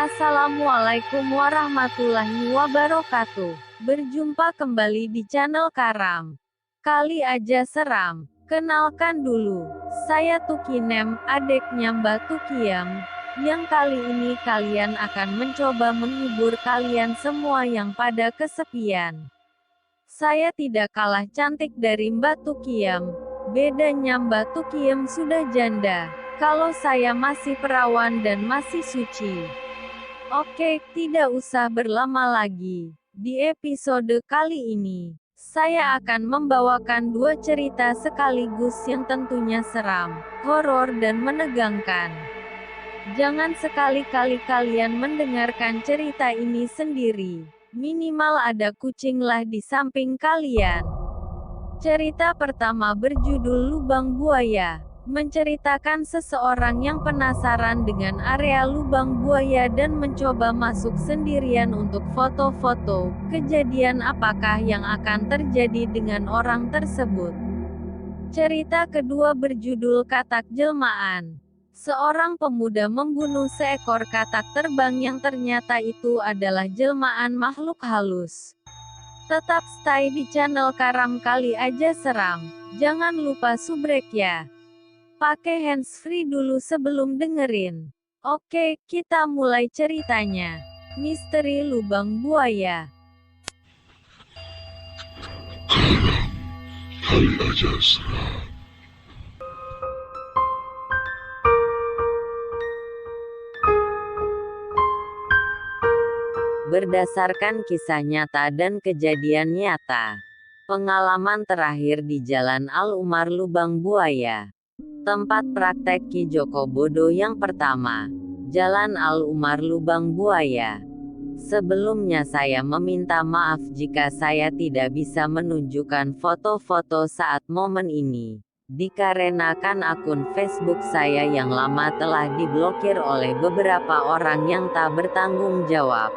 Assalamualaikum warahmatullahi wabarakatuh. Berjumpa kembali di channel Karam. Kali aja seram. Kenalkan dulu, saya Tukinem, adeknya Mbak Tukiam. Yang kali ini kalian akan mencoba menghibur kalian semua yang pada kesepian. Saya tidak kalah cantik dari Mbak Tukiam. Bedanya Mbak Tukiam sudah janda. Kalau saya masih perawan dan masih suci. Oke, tidak usah berlama lagi. Di episode kali ini, saya akan membawakan dua cerita sekaligus yang tentunya seram, horor dan menegangkan. Jangan sekali-kali kalian mendengarkan cerita ini sendiri. Minimal ada kucinglah di samping kalian. Cerita pertama berjudul Lubang Buaya. Menceritakan seseorang yang penasaran dengan area lubang buaya dan mencoba masuk sendirian untuk foto-foto. Kejadian apakah yang akan terjadi dengan orang tersebut? Cerita kedua berjudul Katak Jelmaan. Seorang pemuda membunuh seekor katak terbang yang ternyata itu adalah jelmaan makhluk halus. Tetap stay di channel Karam kali aja seram. Jangan lupa subrek ya. Pakai handsfree dulu sebelum dengerin. Oke, kita mulai ceritanya. Misteri Lubang Buaya. Kali aja seram. Berdasarkan kisah nyata dan kejadian nyata. Pengalaman terakhir di Jalan Al-Umar Lubang Buaya. Tempat praktek Ki Joko Bodo yang pertama. Jalan Al-Umar Lubang Buaya. Sebelumnya saya meminta maaf jika saya tidak bisa menunjukkan foto-foto saat momen ini. Dikarenakan akun Facebook saya yang lama telah diblokir oleh beberapa orang yang tak bertanggung jawab.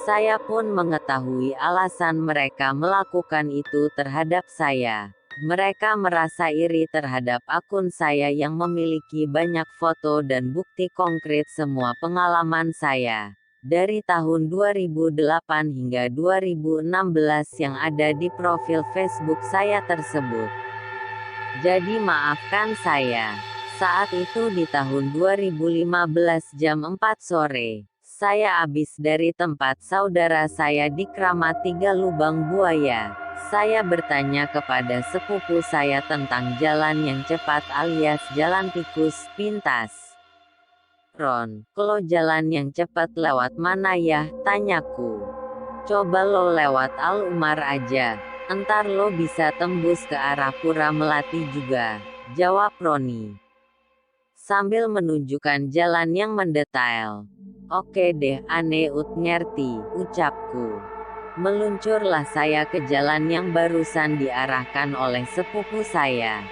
Saya pun mengetahui alasan mereka melakukan itu terhadap saya. Mereka merasa iri terhadap akun saya yang memiliki banyak foto dan bukti konkret semua pengalaman saya. Dari tahun 2008 hingga 2016 yang ada di profil Facebook saya tersebut. Jadi maafkan saya. Saat itu di tahun 2015 jam 4 sore. Saya habis dari tempat saudara saya di Kramat 3 Lubang Buaya. Saya bertanya kepada sepupu saya tentang jalan yang cepat alias jalan tikus, pintas. Ron, kalau jalan yang cepat lewat mana ya, tanyaku. Coba lo lewat Al-Umar aja, entar lo bisa tembus ke arah Pura Melati juga, jawab Roni. Sambil menunjukkan jalan yang mendetail. Oke deh, ane ut ngerti, ucapku. Meluncurlah saya ke jalan yang barusan diarahkan oleh sepupu saya.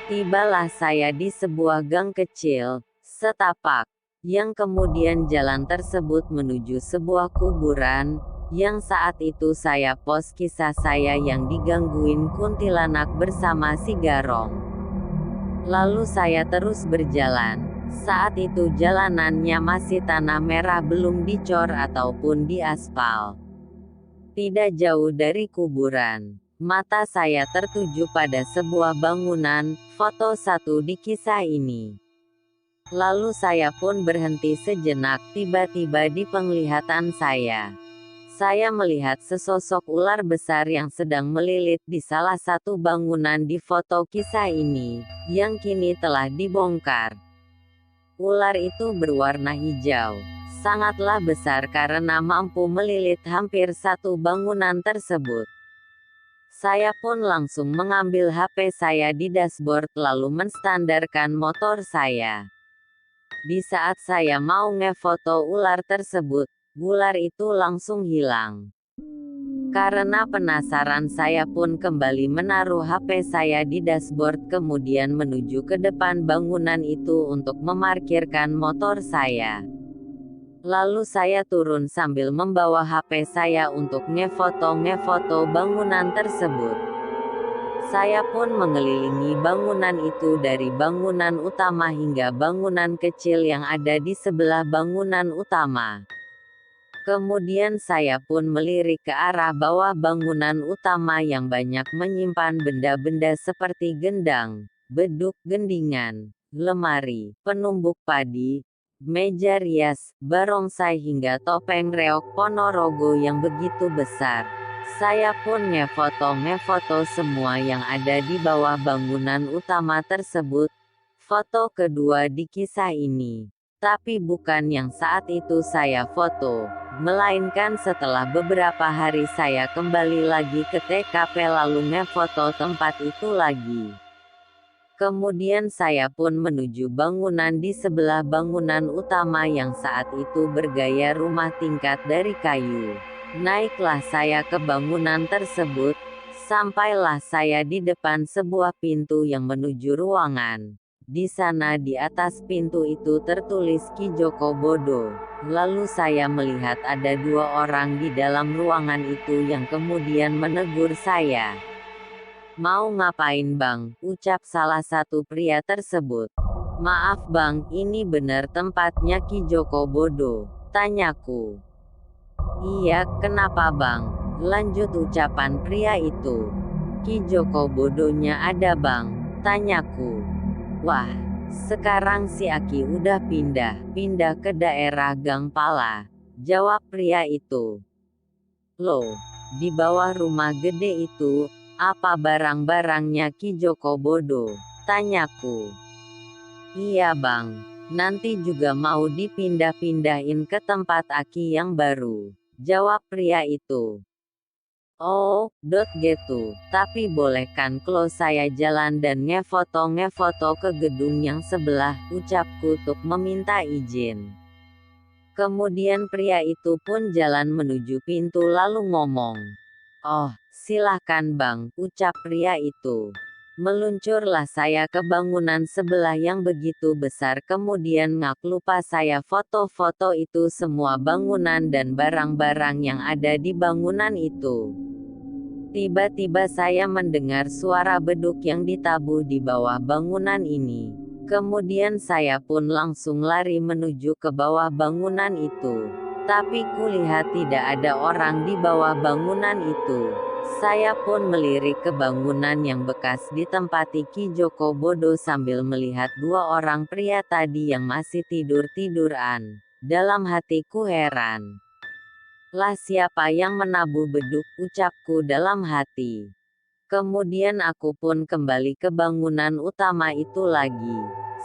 Tibalah saya di sebuah gang kecil, setapak, yang kemudian jalan tersebut menuju sebuah kuburan, yang saat itu saya post kisah saya yang digangguin kuntilanak bersama si Garong. Lalu saya terus berjalan. Saat itu jalanannya masih tanah merah belum dicor ataupun diaspal. Tidak jauh dari kuburan, mata saya tertuju pada sebuah bangunan, foto satu di kisah ini. Lalu saya pun berhenti sejenak, tiba-tiba di penglihatan saya. Saya melihat sesosok ular besar yang sedang melilit di salah satu bangunan di foto kisah ini, yang kini telah dibongkar. Ular itu berwarna hijau. Sangatlah besar karena mampu melilit hampir satu bangunan tersebut. Saya pun langsung mengambil HP saya di dashboard lalu menstandarkan motor saya. Di saat saya mau ngefoto ular tersebut, ular itu langsung hilang. Karena penasaran saya pun kembali menaruh HP saya di dashboard kemudian menuju ke depan bangunan itu untuk memarkirkan motor saya. Lalu saya turun sambil membawa HP saya untuk ngefoto bangunan tersebut. Saya pun mengelilingi bangunan itu dari bangunan utama hingga bangunan kecil yang ada di sebelah bangunan utama. Kemudian saya pun melirik ke arah bawah bangunan utama yang banyak menyimpan benda-benda seperti gendang, beduk gendingan, lemari, penumbuk padi, meja rias, barongsai hingga topeng reok Ponorogo yang begitu besar. Saya pun ngefoto semua yang ada di bawah bangunan utama tersebut. Foto kedua di kisah ini. Tapi bukan yang saat itu saya foto, melainkan setelah beberapa hari saya kembali lagi ke TKP lalu ngefoto tempat itu lagi. Kemudian saya pun menuju bangunan di sebelah bangunan utama yang saat itu bergaya rumah tingkat dari kayu. Naiklah saya ke bangunan tersebut, sampailah saya di depan sebuah pintu yang menuju ruangan. Di sana di atas pintu itu tertulis Ki Joko Bodo. Lalu saya melihat ada 2 orang di dalam ruangan itu yang kemudian menegur saya. "Mau ngapain bang?" ucap salah satu pria tersebut. "Maaf bang, ini bener tempatnya Ki Joko Bodo?" tanyaku. "Iya, kenapa bang?" lanjut ucapan pria itu. "Ki Joko Bodonya ada bang?" tanyaku. "Wah, sekarang si Aki udah pindah ke daerah Gang Pala," jawab pria itu. "Loh, di bawah rumah gede itu, apa barang-barangnya Ki Joko Bodo?" tanyaku. "Iya bang, nanti juga mau dipindah-pindahin ke tempat Aki yang baru," jawab pria itu. "Oh, gitu. Tapi boleh kan kalau saya jalan dan ngefoto ke gedung yang sebelah?" ucapku untuk meminta izin. Kemudian pria itu pun jalan menuju pintu lalu ngomong. "Oh, silahkan bang," ucap pria itu. Meluncurlah saya ke bangunan sebelah yang begitu besar kemudian ngak lupa saya foto-foto itu semua bangunan dan barang-barang yang ada di bangunan itu. Tiba-tiba saya mendengar suara beduk yang ditabuh di bawah bangunan ini. Kemudian saya pun langsung lari menuju ke bawah bangunan itu. Tapi kulihat tidak ada orang di bawah bangunan itu. Saya pun melirik ke bangunan yang bekas ditempati Ki Joko Bodo sambil melihat 2 orang pria tadi yang masih tidur-tiduran. Dalam hatiku heran. "Lah siapa yang menabuh beduk?" ucapku dalam hati. Kemudian aku pun kembali ke bangunan utama itu lagi.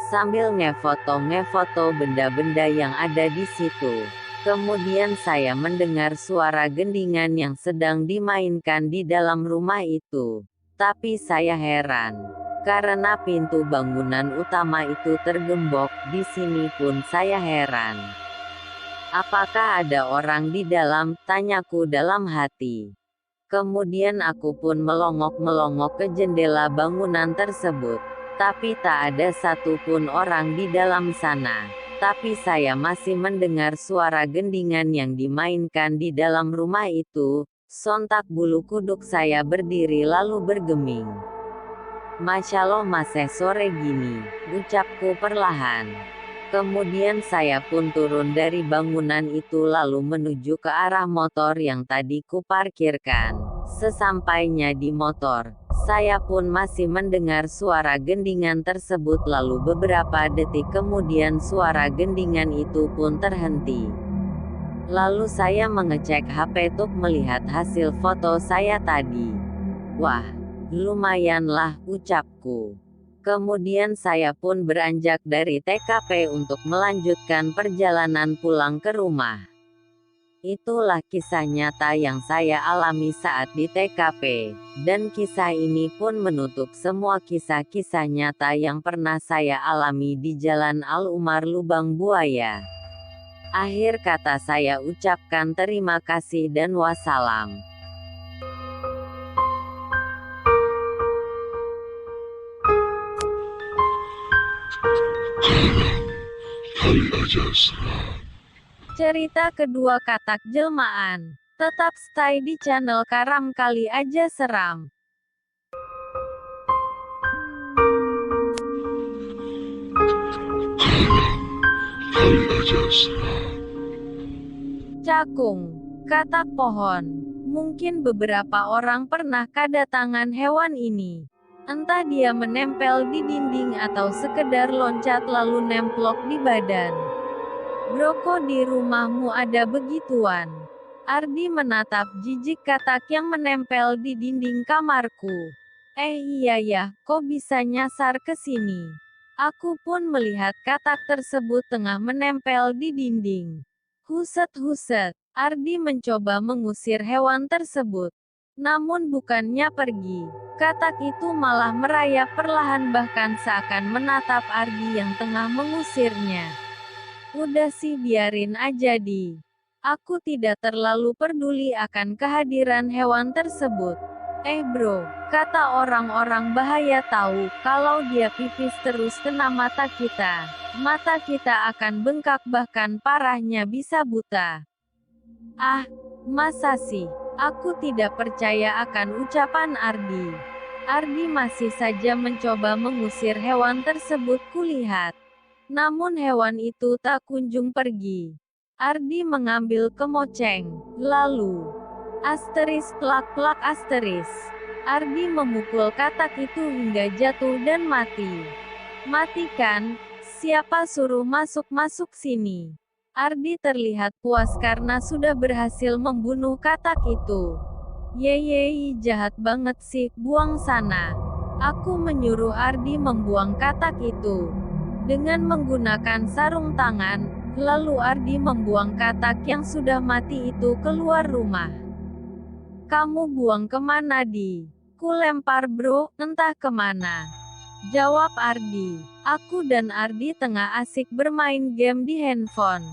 Sambil ngefoto benda-benda yang ada di situ. Kemudian saya mendengar suara gendingan yang sedang dimainkan di dalam rumah itu. Tapi saya heran. Karena pintu bangunan utama itu tergembok, di sini pun saya heran. "Apakah ada orang di dalam?" tanyaku dalam hati. Kemudian aku pun melongok-melongok ke jendela bangunan tersebut. Tapi tak ada satupun orang di dalam sana. Tapi saya masih mendengar suara gendingan yang dimainkan di dalam rumah itu. Sontak bulu kuduk saya berdiri lalu bergeming. "Masya Allah masih sore gini," ucapku perlahan. Kemudian saya pun turun dari bangunan itu lalu menuju ke arah motor yang tadi kuparkirkan. Sesampainya di motor, saya pun masih mendengar suara gendingan tersebut lalu beberapa detik kemudian suara gendingan itu pun terhenti. Lalu saya mengecek HP untuk melihat hasil foto saya tadi. "Wah, lumayanlah," ucapku. Kemudian saya pun beranjak dari TKP untuk melanjutkan perjalanan pulang ke rumah. Itulah kisah nyata yang saya alami saat di TKP, dan kisah ini pun menutup semua kisah-kisah nyata yang pernah saya alami di Jalan Al-Umar Lubang Buaya. Akhir kata saya ucapkan terima kasih dan wassalam. Kali aja seram. Cerita kedua katak jelmaan. Tetap stay di channel Karam Kali Aja Seram. Sekarang, kali aja seram. Cakung, katak pohon. Mungkin beberapa orang pernah kedatangan hewan ini. Entah dia menempel di dinding atau sekedar loncat lalu nemplok di badan. Broko, di rumahmu ada begituan? Ardi menatap jijik katak yang menempel di dinding kamarku. Iya ya, kok bisa nyasar ke sini? Aku pun melihat katak tersebut tengah menempel di dinding. Huset-huset, Ardi mencoba mengusir hewan tersebut. Namun bukannya pergi, katak itu malah merayap perlahan bahkan seakan menatap Ardi yang tengah mengusirnya. Udah sih, biarin aja di. Aku tidak terlalu peduli akan kehadiran hewan tersebut. Bro, kata orang-orang bahaya tahu, kalau dia pipis terus kena mata kita akan bengkak bahkan parahnya bisa buta. Ah, masa sih? Aku tidak percaya akan ucapan Ardi. Ardi masih saja mencoba mengusir hewan tersebut kulihat. Namun hewan itu tak kunjung pergi. Ardi mengambil kemoceng, lalu plak-plak asteris. Ardi memukul katak itu hingga jatuh dan mati. Matikan, siapa suruh masuk-masuk sini? Ardi terlihat puas karena sudah berhasil membunuh katak itu. Yeay, jahat banget sih, buang sana. Aku menyuruh Ardi membuang katak itu. Dengan menggunakan sarung tangan, lalu Ardi membuang katak yang sudah mati itu keluar rumah. Kamu buang kemana di? Ku lempar bro, entah kemana. Jawab Ardi. Aku dan Ardi tengah asik bermain game di handphone.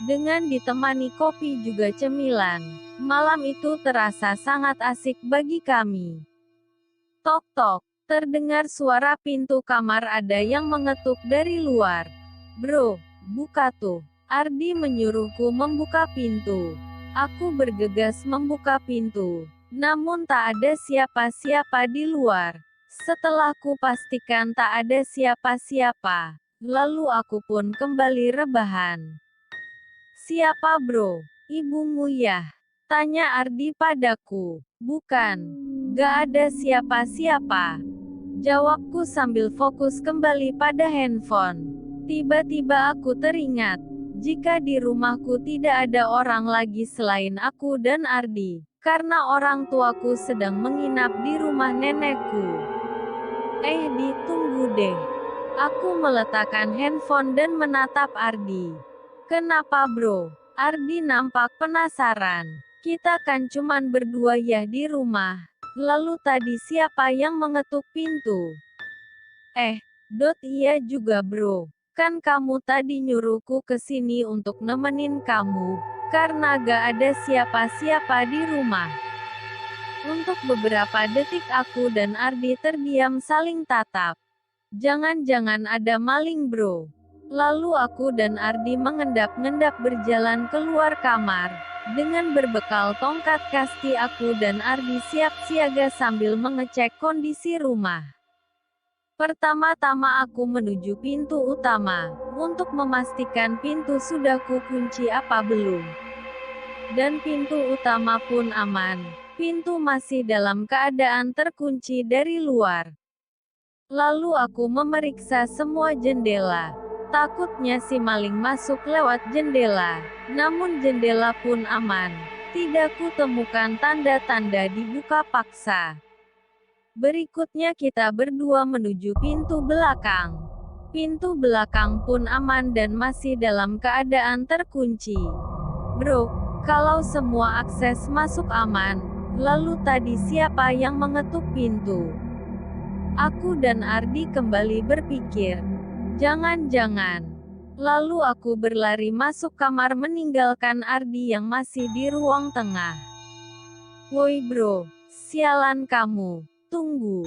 Dengan ditemani kopi juga cemilan. Malam itu terasa sangat asik bagi kami. Tok-tok. Terdengar suara pintu kamar ada yang mengetuk dari luar. Bro, buka tuh. Ardi menyuruhku membuka pintu. Aku bergegas membuka pintu. Namun tak ada siapa-siapa di luar. Setelah ku pastikan tak ada siapa-siapa, lalu aku pun kembali rebahan. Siapa bro? Ibumu ya? Tanya Ardi padaku. Bukan. Gak ada siapa-siapa. Jawabku sambil fokus kembali pada handphone. Tiba-tiba aku teringat, jika di rumahku tidak ada orang lagi selain aku dan Ardi, karena orang tuaku sedang menginap di rumah nenekku. Ditunggu deh. Aku meletakkan handphone dan menatap Ardi. Kenapa bro? Ardi nampak penasaran. Kita kan cuman berdua ya di rumah. Lalu tadi siapa yang mengetuk pintu? Iya juga bro. Kan kamu tadi nyuruhku ke sini untuk nemenin kamu, karena gak ada siapa-siapa di rumah. Untuk beberapa detik aku dan Ardi terdiam saling tatap. Jangan-jangan ada maling bro. Lalu aku dan Ardi mengendap-endap berjalan keluar kamar. Dengan berbekal tongkat kasti aku dan Ardi siap siaga sambil mengecek kondisi rumah. Pertama-tama aku menuju pintu utama, untuk memastikan pintu sudah kukunci apa belum. Dan pintu utama pun aman, pintu masih dalam keadaan terkunci dari luar. Lalu aku memeriksa semua jendela. Takutnya si maling masuk lewat jendela. Namun jendela pun aman. Tidak kutemukan tanda-tanda dibuka paksa. Berikutnya kita berdua menuju pintu belakang. Pintu belakang pun aman dan masih dalam keadaan terkunci. Bro, kalau semua akses masuk aman, lalu tadi siapa yang mengetuk pintu? Aku dan Ardi kembali berpikir. Jangan-jangan. Lalu aku berlari masuk kamar meninggalkan Ardi yang masih di ruang tengah. Woi bro, sialan kamu. Tunggu.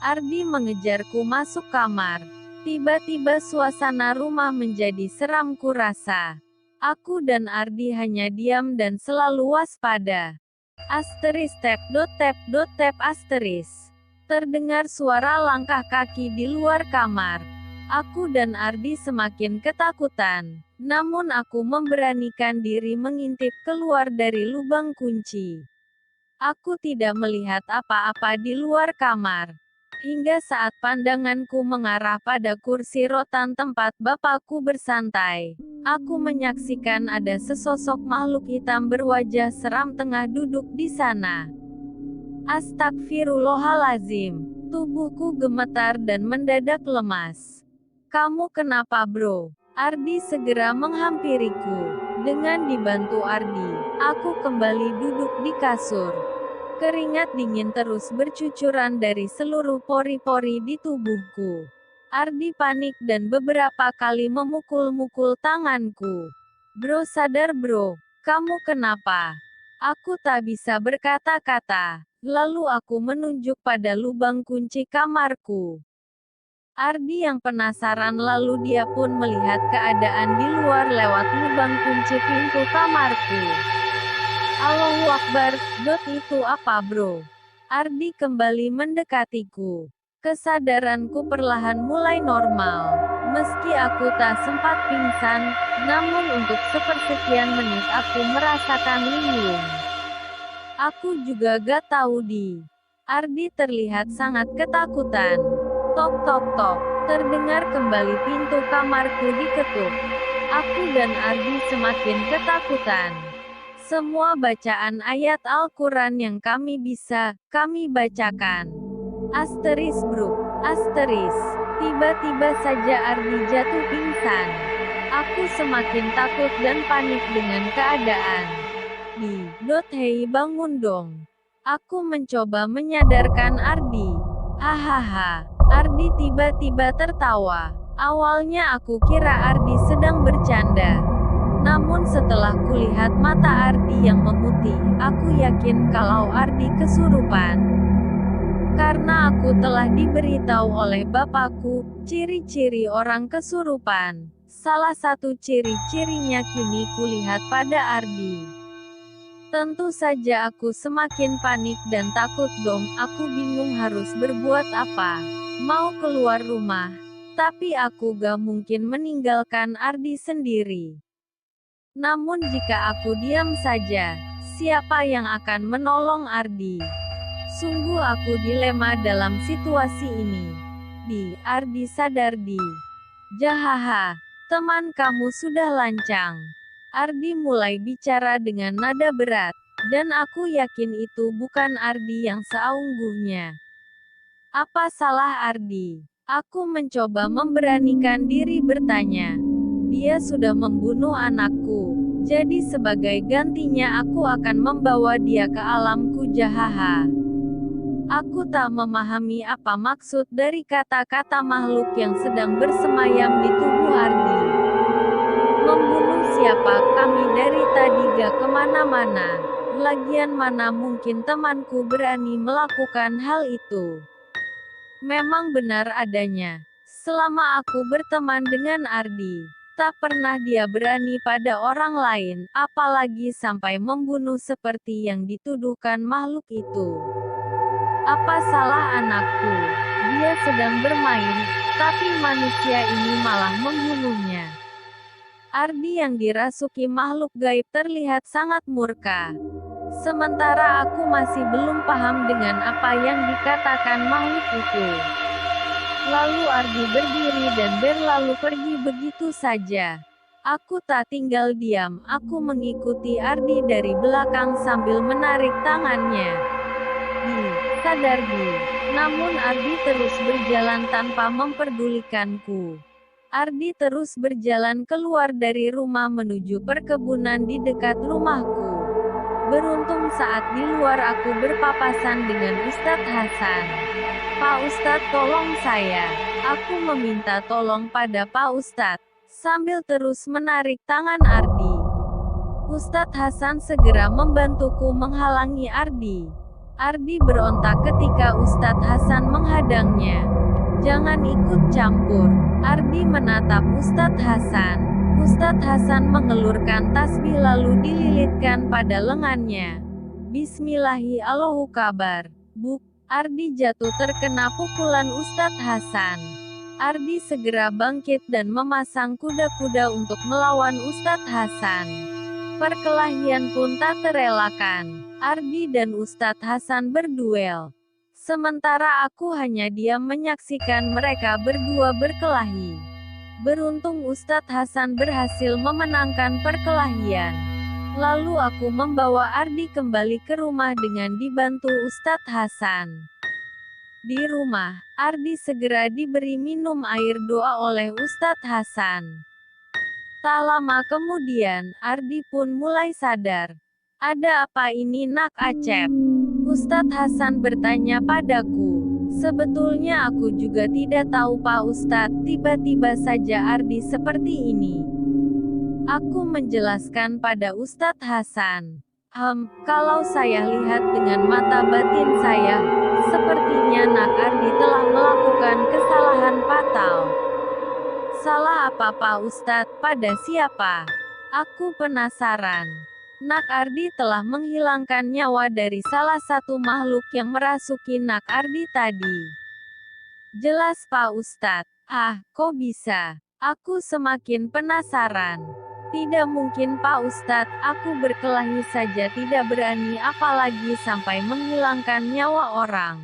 Ardi mengejarku masuk kamar. Tiba-tiba suasana rumah menjadi seram kurasa. Aku dan Ardi hanya diam dan selalu waspada. Terdengar suara langkah kaki di luar kamar. Aku dan Ardi semakin ketakutan. Namun aku memberanikan diri mengintip keluar dari lubang kunci. Aku tidak melihat apa-apa di luar kamar. Hingga saat pandanganku mengarah pada kursi rotan tempat bapakku bersantai, aku menyaksikan ada sesosok makhluk hitam berwajah seram tengah duduk di sana. Astagfirullahalazim. Tubuhku gemetar dan mendadak lemas. Kamu kenapa, bro? Ardi segera menghampiriku. Dengan dibantu Ardi, aku kembali duduk di kasur. Keringat dingin terus bercucuran dari seluruh pori-pori di tubuhku. Ardi panik dan beberapa kali memukul-mukul tanganku. Bro, sadar bro, kamu kenapa? Aku tak bisa berkata-kata. Lalu aku menunjuk pada lubang kunci kamarku. Ardi yang penasaran lalu dia pun melihat keadaan di luar lewat lubang kunci pintu kamarku. Allahu Akbar, itu apa bro? Ardi kembali mendekatiku. Kesadaranku perlahan mulai normal. Meski aku tak sempat pingsan, namun untuk sepersekian menit aku merasakan linglung. Aku juga gak tahu di. Ardi terlihat sangat ketakutan. Tok tok tok, terdengar kembali pintu kamarku diketuk. Aku dan Ardi semakin ketakutan. Semua bacaan ayat Al-Quran yang kami bisa, kami bacakan. Asteris bro, asteris. Tiba-tiba saja Ardi jatuh pingsan. Aku semakin takut dan panik dengan keadaan. Hei bangun dong. Aku mencoba menyadarkan Ardi. Hahaha. Ardi tiba-tiba tertawa. Awalnya aku kira Ardi sedang bercanda. Namun setelah kulihat mata Ardi yang memutih, aku yakin kalau Ardi kesurupan. Karena aku telah diberitahu oleh bapakku, ciri-ciri orang kesurupan. Salah satu ciri-cirinya kini kulihat pada Ardi. Tentu saja aku semakin panik dan takut dong, aku bingung harus berbuat apa. Mau keluar rumah, tapi aku gak mungkin meninggalkan Ardi sendiri. Namun jika aku diam saja, siapa yang akan menolong Ardi? Sungguh aku dilema dalam situasi ini. Ardi sadar di. Jahaha, teman kamu sudah lancang. Ardi mulai bicara dengan nada berat, dan aku yakin itu bukan Ardi yang seungguhnya. Apa salah Ardi? Aku mencoba memberanikan diri bertanya. Dia sudah membunuh anakku, jadi sebagai gantinya aku akan membawa dia ke alamku jahaha. Aku tak memahami apa maksud dari kata-kata makhluk yang sedang bersemayam di tubuh Ardi. Membunuh siapa? Kami dari tadi gak kemana-mana. Lagian mana mungkin temanku berani melakukan hal itu. Memang benar adanya. Selama aku berteman dengan Ardi, tak pernah dia berani pada orang lain, apalagi sampai membunuh seperti yang dituduhkan makhluk itu. Apa salah anakku? Dia sedang bermain, tapi manusia ini malah membunuhnya. Ardi yang dirasuki makhluk gaib terlihat sangat murka. Sementara aku masih belum paham dengan apa yang dikatakan makhluk itu. Lalu Ardi berdiri dan berlalu pergi begitu saja. Aku tak tinggal diam, aku mengikuti Ardi dari belakang sambil menarik tangannya. Sadar Di. Namun Ardi terus berjalan tanpa memperdulikanku. Ardi terus berjalan keluar dari rumah menuju perkebunan di dekat rumahku. Beruntung saat di luar aku berpapasan dengan Ustadz Hasan. Pak Ustadz tolong saya. Aku meminta tolong pada Pak Ustadz, sambil terus menarik tangan Ardi. Ustadz Hasan segera membantuku menghalangi Ardi. Ardi berontak ketika Ustadz Hasan menghadangnya. Jangan ikut campur. Ardi menatap Ustadz Hasan. Ustadz Hasan mengelurkan tasbih lalu dililitkan pada lengannya. Bismillahi Allahu Kabar. Buk. Ardi jatuh terkena pukulan Ustadz Hasan. Ardi segera bangkit dan memasang kuda-kuda untuk melawan Ustadz Hasan. Perkelahian pun tak terelakkan. Ardi dan Ustadz Hasan berduel. Sementara aku hanya diam menyaksikan mereka berdua berkelahi. Beruntung Ustadz Hasan berhasil memenangkan perkelahian. Lalu aku membawa Ardi kembali ke rumah dengan dibantu Ustadz Hasan. Di rumah, Ardi segera diberi minum air doa oleh Ustadz Hasan. Tak lama kemudian, Ardi pun mulai sadar. Ada apa ini Nak Acep? Ustadz Hasan bertanya padaku. Sebetulnya aku juga tidak tahu Pak Ustadz, tiba-tiba saja Ardi seperti ini. Aku menjelaskan pada Ustadz Hasan. Kalau saya lihat dengan mata batin saya, sepertinya Nak Ardi telah melakukan kesalahan fatal. Salah apa Pak Ustadz, pada siapa? Aku penasaran. Nak Ardi telah menghilangkan nyawa dari salah satu makhluk yang merasuki Nak Ardi tadi. Jelas Pak Ustadz. Kok bisa? Aku semakin penasaran. Tidak mungkin Pak Ustadz, aku berkelahi saja tidak berani apalagi sampai menghilangkan nyawa orang.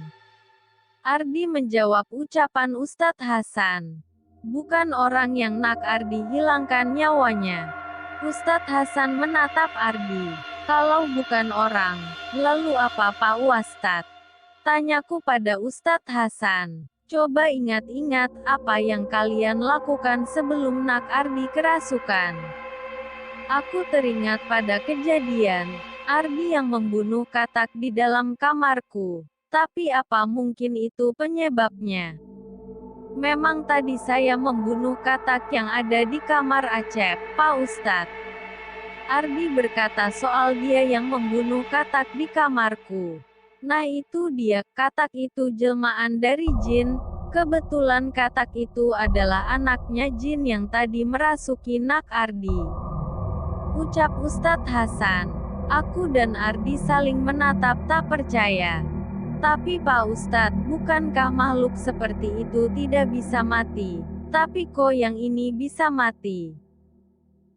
Ardi menjawab ucapan Ustadz Hasan. Bukan orang yang Nak Ardi hilangkan nyawanya. Ustadz Hasan menatap Ardi. Kalau bukan orang, lalu apa Pak Ustadz? Tanyaku pada Ustadz Hasan. Coba ingat-ingat apa yang kalian lakukan sebelum Nak Ardi kerasukan. Aku teringat pada kejadian Ardi yang membunuh katak di dalam kamarku. Tapi apa mungkin itu penyebabnya? Memang tadi saya membunuh katak yang ada di kamar Acep, Pak Ustadz. Ardi berkata soal dia yang membunuh katak di kamarku. Nah itu dia, katak itu jelmaan dari jin. Kebetulan katak itu adalah anaknya jin yang tadi merasuki Nak Ardi. Ucap Ustadz Hasan. Aku dan Ardi saling menatap tak percaya. Tapi Pak Ustadz, bukankah makhluk seperti itu tidak bisa mati? Tapi kok yang ini bisa mati?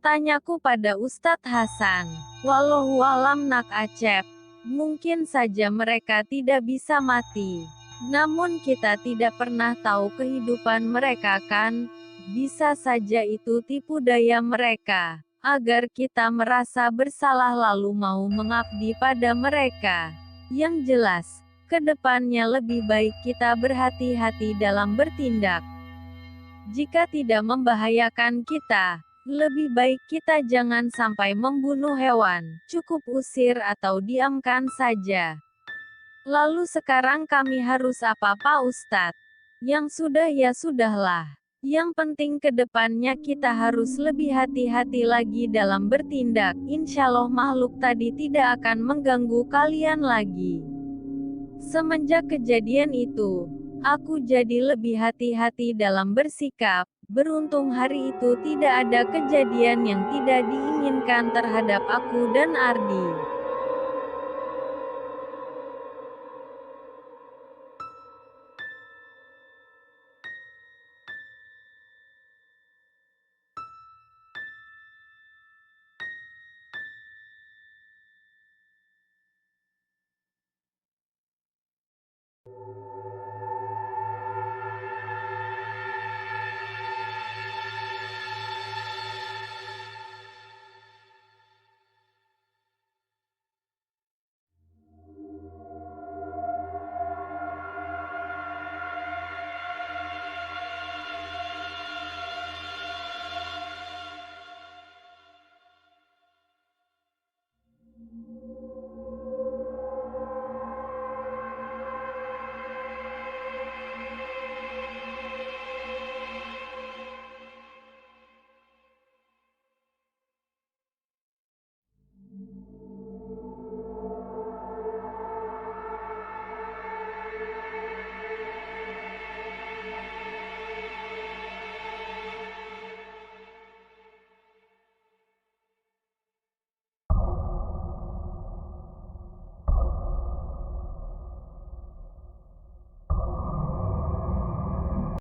Tanyaku pada Ustadz Hasan. Wallahualam Nak Acep. Mungkin saja mereka tidak bisa mati. Namun kita tidak pernah tahu kehidupan mereka kan? Bisa saja itu tipu daya mereka. Agar kita merasa bersalah lalu mau mengabdi pada mereka. Yang jelas, kedepannya lebih baik kita berhati-hati dalam bertindak. Jika tidak membahayakan kita, lebih baik kita jangan sampai membunuh hewan, cukup usir atau diamkan saja. Lalu sekarang kami harus apa Pak Ustadz? Yang sudah ya sudahlah. Yang penting kedepannya kita harus lebih hati-hati lagi dalam bertindak. Insyaallah makhluk tadi tidak akan mengganggu kalian lagi. Semenjak kejadian itu, aku jadi lebih hati-hati dalam bersikap. Beruntung hari itu tidak ada kejadian yang tidak diinginkan terhadap aku dan Ardi.